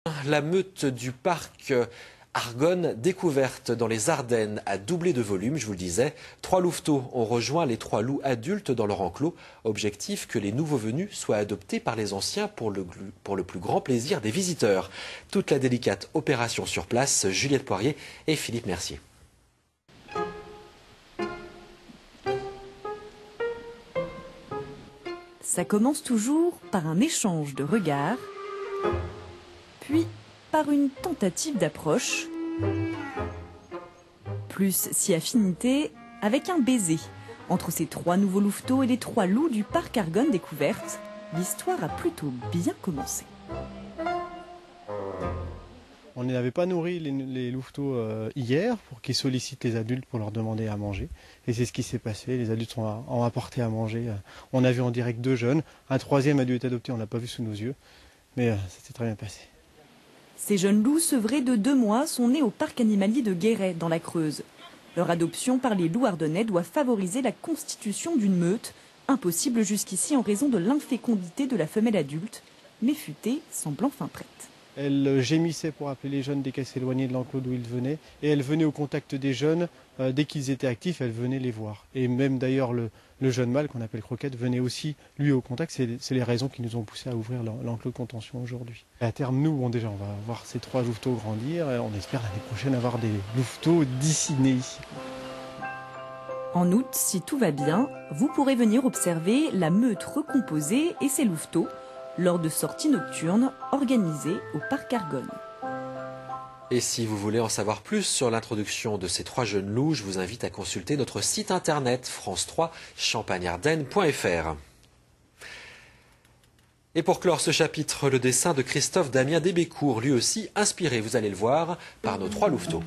La meute du parc Argonne, découverte dans les Ardennes, a doublé de volume, je vous le disais. 3 louveteaux ont rejoint les 3 loups adultes dans leur enclos. Objectif, que les nouveaux venus soient adoptés par les anciens pour le plus grand plaisir des visiteurs. Toute la délicate opération sur place, Juliette Poirier et Philippe Mercier. Ça commence toujours par un échange de regards, puis par une tentative d'approche, plus si affinité avec un baiser. Entre ces 3 nouveaux louveteaux et les 3 loups du parc Argonne découverte, l'histoire a plutôt bien commencé. On n'avait pas nourri les louveteaux hier pour qu'ils sollicitent les adultes pour leur demander à manger. Et c'est ce qui s'est passé. Les adultes ont apporté à manger. On a vu en direct 2 jeunes. Un 3e a dû être adopté, on ne l'a pas vu sous nos yeux. Mais ça s'est très bien passé. Ces jeunes loups sevrés de 2 mois sont nés au parc animalier de Guéret, dans la Creuse. Leur adoption par les loups ardennais doit favoriser la constitution d'une meute, impossible jusqu'ici en raison de l'infécondité de la femelle adulte, mais futée semble enfin prête. Elle gémissait pour appeler les jeunes dès qu'elle s'éloignait de l'enclos d'où ils venaient. Et elle venait au contact des jeunes. Dès qu'ils étaient actifs, elle venait les voir. Et même d'ailleurs le jeune mâle, qu'on appelle Croquette, venait aussi lui au contact. C'est les raisons qui nous ont poussé à ouvrir l'enclos de contention aujourd'hui. À terme, nous, déjà, on va voir ces 3 louveteaux grandir. Et on espère l'année prochaine avoir des louveteaux d'ici nés ici. En août, si tout va bien, vous pourrez venir observer la meute recomposée et ses louveteaux lors de sorties nocturnes organisées au parc Argonne. Et si vous voulez en savoir plus sur l'introduction de ces 3 jeunes loups, je vous invite à consulter notre site internet france3champagne-ardenne.fr. Et pour clore ce chapitre, le dessin de Christophe Damien Débécourt, lui aussi inspiré, vous allez le voir, par nos 3 louveteaux.